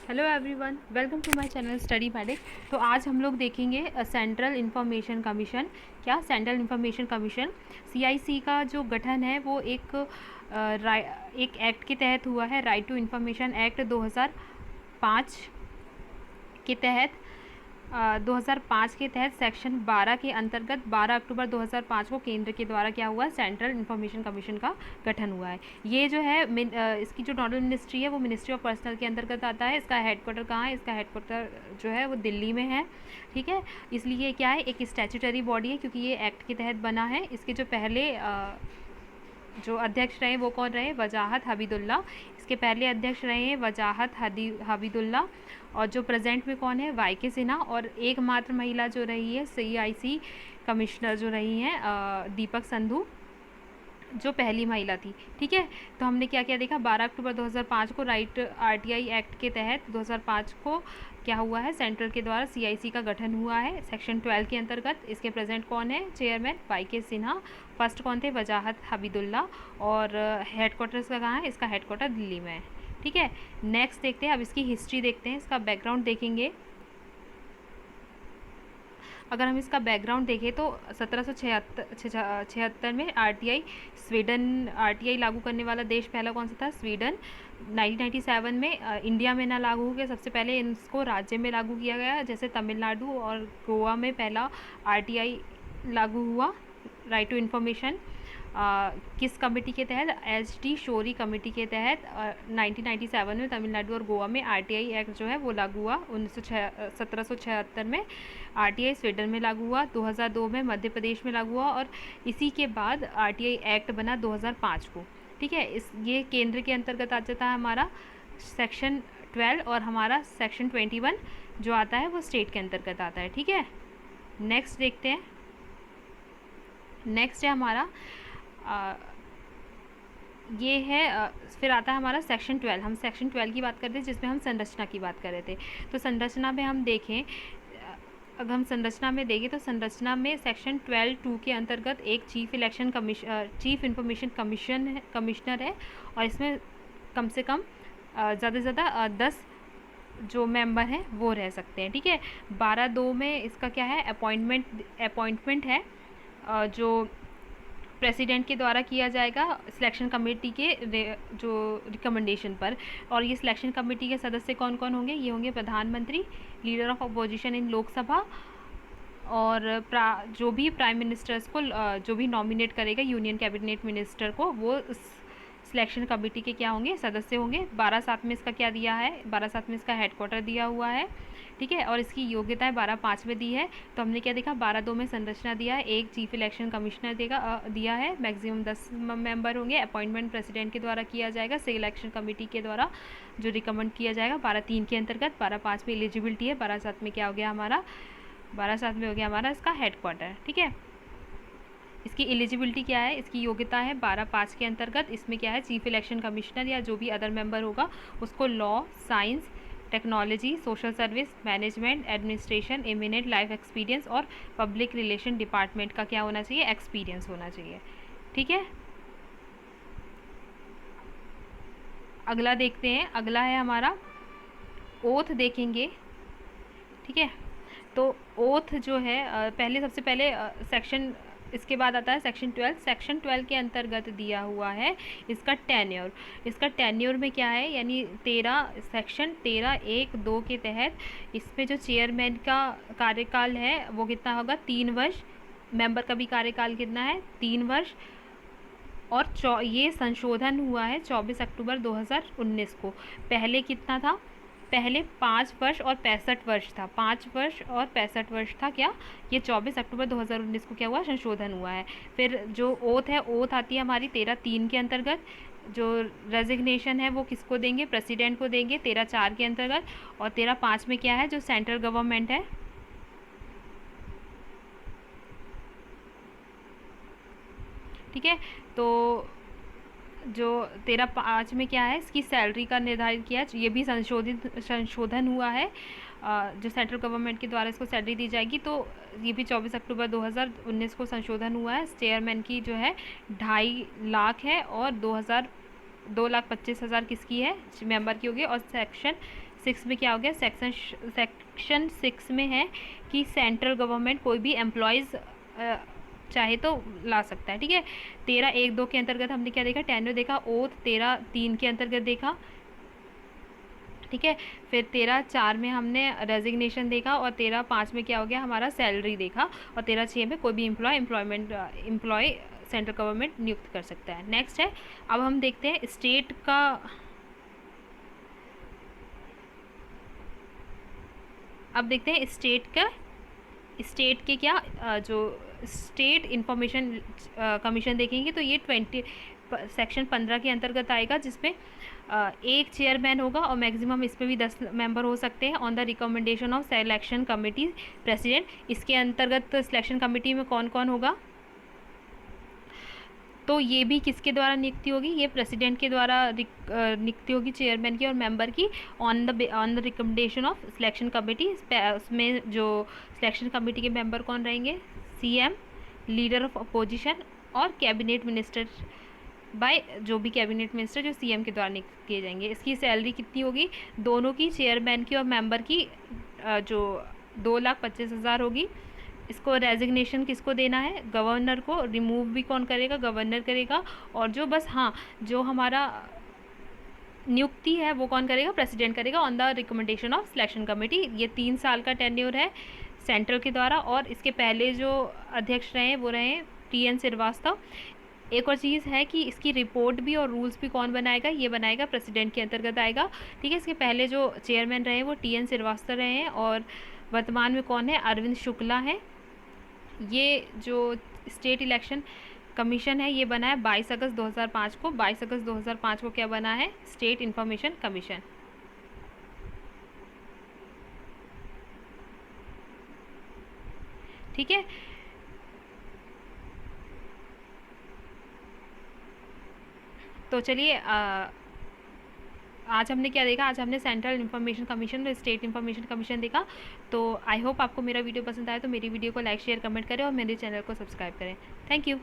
Hello everyone, welcome to my channel study medic. तो आज हम लोग देखेंगे सेंट्रल इंफॉर्मेशन कमीशन। क्या सेंट्रल इंफॉर्मेशन कमीशन सीआईसी का जो गठन है वो एक एक्ट के तहत हुआ है, राइट टू इंफॉर्मेशन एक्ट 2005 के तहत। 2005 के तहत सेक्शन 12 के अंतर्गत 12 अक्टूबर 2005 को केंद्र के द्वारा क्या हुआ, सेंट्रल इंफॉर्मेशन कमीशन का गठन हुआ है। ये जो है इसकी जो नोडल मिनिस्ट्री है वो मिनिस्ट्री ऑफ पर्सनल के अंतर्गत आता है। इसका हेडक्वार्टर कहाँ है? इसका हेडक्वार्टर जो है वो दिल्ली में है। ठीक है, इसलिए क्या है, एक स्टैट्यूटरी बॉडी है क्योंकि ये एक्ट के तहत बना है। इसके जो पहले जो अध्यक्ष रहे वो कौन रहे? वजाहत हबीदुल्ला। इसके पहले अध्यक्ष रहे हैं वजाहत हबीदुल्ला। और जो प्रेजेंट में कौन है? वाई.के. सिन्हा। और एकमात्र महिला जो रही है सीआईसी कमिश्नर जो रही हैं दीपक संधू, जो पहली महिला थी। ठीक है, तो हमने क्या क्या देखा? 12 अक्टूबर 2005 को राइट आरटीआई एक्ट के तहत 2005 को क्या हुआ है, सेंट्रल के द्वारा सीआईसी का गठन हुआ है सेक्शन 12 के अंतर्गत। इसके प्रेजेंट कौन है? चेयरमैन वाई.के. सिन्हा। फर्स्ट कौन थे? वजाहत हबीदुल्ला। और हेडक्वार्टर्स का कहाँ है? इसका हेडक्वार्टर दिल्ली में है। ठीक है, नेक्स्ट देखते हैं, अब इसकी हिस्ट्री देखते हैं, इसका बैकग्राउंड देखेंगे। अगर हम इसका बैकग्राउंड देखें तो 1776 में आरटीआई लागू करने वाला देश पहला कौन सा था? स्वीडन। 1997 में इंडिया में ना लागू हो गया, सबसे पहले इसको राज्य में लागू किया गया, जैसे तमिलनाडु और गोवा में पहला आरटीआई लागू हुआ, राइट टू इन्फॉर्मेशन। किस कमेटी के तहत? एच.डी. शोरी कमेटी के तहत 1997 में तमिलनाडु और गोवा में आरटीआई एक्ट जो है वो लागू हुआ। 1776 में आरटीआई स्वीडन में लागू हुआ। 2002 में मध्य प्रदेश में लागू हुआ और इसी के बाद आरटीआई एक्ट बना 2005 को। ठीक है, ये केंद्र के अंतर्गत आ जाता है हमारा सेक्शन 12 और हमारा सेक्शन 21 जो आता है वो स्टेट के अंतर्गत आता है। ठीक है, नेक्स्ट देखते हैं। नेक्स्ट है हमारा ये है फिर आता है हमारा सेक्शन 12। हम सेक्शन 12 की बात करते हैं जिसमें हम संरचना की बात कर रहे थे। तो संरचना में हम देखें, अगर हम संरचना में देखें तो संरचना में सेक्शन 12(2) के अंतर्गत एक चीफ इंफॉर्मेशन कमिश्नर है और इसमें कम से कम ज़्यादा से ज़्यादा 10 जो मेंबर हैं वो रह सकते हैं। ठीक है, 12(2) में इसका क्या है, अपॉइंटमेंट है जो प्रेसिडेंट के द्वारा किया जाएगा सिलेक्शन कमेटी के जो रिकमेंडेशन पर। और ये सिलेक्शन कमेटी के सदस्य कौन कौन होंगे? ये होंगे प्रधानमंत्री, leader of opposition in Lok Sabha, और जो भी प्राइम मिनिस्टर्स को जो भी नॉमिनेट करेगा यूनियन कैबिनेट मिनिस्टर को, वो सिलेक्शन कमेटी के क्या होंगे? सदस्य होंगे। 12(7) में इसका क्या दिया है? 12(7) में इसका हेडक्वार्टर दिया हुआ है। ठीक है, और इसकी योग्यताएं 12(5) में दी है। तो हमने क्या देखा? 12(2) में संरचना दिया है, एक चीफ इलेक्शन कमिश्नर दिया है, मैक्सिमम 10 मेंबर होंगे, अपॉइंटमेंट प्रेसिडेंट के द्वारा किया जाएगा, सिलेक्शन कमेटी के द्वारा जो रिकमेंड किया जाएगा 12(3) के अंतर्गत। 12(5) में एलिजिबिलिटी है, 12(7) में क्या हो गया हमारा? 12(7) में हो गया हमारा इसका हेडक्वार्टर। ठीक है, इसकी एलिजिबिलिटी क्या है? इसकी योग्यता है 12(5) के अंतर्गत। इसमें क्या है? चीफ इलेक्शन कमिश्नर या जो भी अदर मेंबर होगा उसको law, science, technology, social service, management, administration, eminent life experience और पब्लिक रिलेशन डिपार्टमेंट का क्या होना चाहिए? एक्सपीरियंस होना चाहिए। ठीक है, अगला देखते हैं। अगला है हमारा ओथ देखेंगे। ठीक है, तो ओथ जो है पहले सबसे पहले सेक्शन, इसके बाद आता है सेक्शन 12। सेक्शन 12 के अंतर्गत दिया हुआ है इसका टेन्योर। इसका टेन्योर में क्या है, यानी 13 1(2) के तहत इसमें जो चेयरमैन का कार्यकाल है वो कितना होगा? 3 वर्ष। मेंबर का भी कार्यकाल कितना है? 3 वर्ष। और ये संशोधन हुआ है 24 अक्टूबर 2019 को। पहले कितना था? पहले 5 वर्ष और 65 वर्ष था। 5 वर्ष और 65 वर्ष था क्या? ये 24 अक्टूबर 2019 को क्या हुआ? संशोधन हुआ है। फिर जो ओथ है, ओथ आती है हमारी 13(3) के अंतर्गत। जो रेजिग्नेशन है वो किसको देंगे? प्रेसिडेंट को देंगे 13(4) के अंतर्गत। और 13(5) में क्या है? जो सेंट्रल गवर्नमेंट है, ठीक है, तो जो 13(5) में क्या है, इसकी सैलरी का निर्धारित किया है। ये भी संशोधन हुआ है, जो सेंट्रल गवर्नमेंट के द्वारा इसको सैलरी दी जाएगी। तो ये भी 24 अक्टूबर 2019 को संशोधन हुआ है। चेयरमैन की जो है 2.5 लाख है और 2,25,000 किसकी है? मेंबर की होगी। और सेक्शन 6 में क्या हो गया, सेक्शन 6 में है कि सेंट्रल गवर्नमेंट कोई भी एम्प्लॉयज़ चाहे तो ला सकता है, ठीक है। 13(1)(2) के अंतर्गत हमने क्या देखा, टेन्योर देखा। ओथ 13(3) के अंतर्गत देखा, ठीक है। फिर 13(4) में हमने रेजिग्नेशन देखा, और 13(5) में क्या हो गया हमारा, सैलरी देखा। और 13(6) में कोई भी एम्प्लॉय सेंट्रल गवर्नमेंट नियुक्त कर सकता है। नेक्स्ट है, अब हम देखते हैं स्टेट का। अब देखते हैं स्टेट के क्या जो स्टेट इंफॉर्मेशन कमीशन देखेंगे तो ये सेक्शन 15 के अंतर्गत आएगा, जिसमें एक चेयरमैन होगा और मैक्सिमम इसमें भी 10 मेंबर हो सकते हैं, on the recommendation of selection committee president. इसके अंतर्गत सिलेक्शन कमेटी में कौन कौन होगा, तो ये भी किसके द्वारा नियुक्ति होगी, ये प्रेसिडेंट के द्वारा नियुक्ति होगी चेयरमैन की और मेंबर की, on the recommendation of selection committee. उसमें जो सिलेक्शन कमेटी के मेंबर कौन रहेंगे, सीएम, लीडर ऑफ अपोजिशन और कैबिनेट मिनिस्टर बाय जो भी कैबिनेट मिनिस्टर जो सीएम के द्वारा नियुक्त किए जाएंगे। इसकी सैलरी कितनी होगी, दोनों की, चेयरमैन की और मेंबर की, जो 2,25,000 होगी। इसको रेजिग्नेशन किसको देना है, गवर्नर को। रिमूव भी कौन करेगा, गवर्नर करेगा। और जो बस हाँ जो हमारा नियुक्ति है वो कौन करेगा, प्रेसिडेंट करेगा, on the recommendation of selection committee. ये 3 साल का टेन्योर है सेंट्रल के द्वारा, और इसके पहले जो अध्यक्ष रहे वो रहे TN श्रीवास्तव। एक और चीज़ है कि इसकी रिपोर्ट भी और रूल्स भी कौन बनाएगा, ये बनाएगा प्रेसिडेंट के अंतर्गत आएगा, ठीक है। इसके पहले जो चेयरमैन रहे वो TN श्रीवास्तव रहे हैं, और वर्तमान में कौन है, अरविंद शुक्ला है। ये जो स्टेट इलेक्शन कमीशन है ये बना है 22 अगस्त 2005 को। 22 अगस्त 2005 को क्या बना है, स्टेट इंफॉर्मेशन कमीशन, ठीक है। तो चलिए आज हमने क्या देखा, आज हमने सेंट्रल इंफॉर्मेशन कमीशन और स्टेट इंफॉर्मेशन कमीशन देखा। तो आई होप आपको मेरा वीडियो पसंद आया, तो मेरी वीडियो को लाइक शेयर कमेंट करें और मेरे चैनल को सब्सक्राइब करें। Thank you.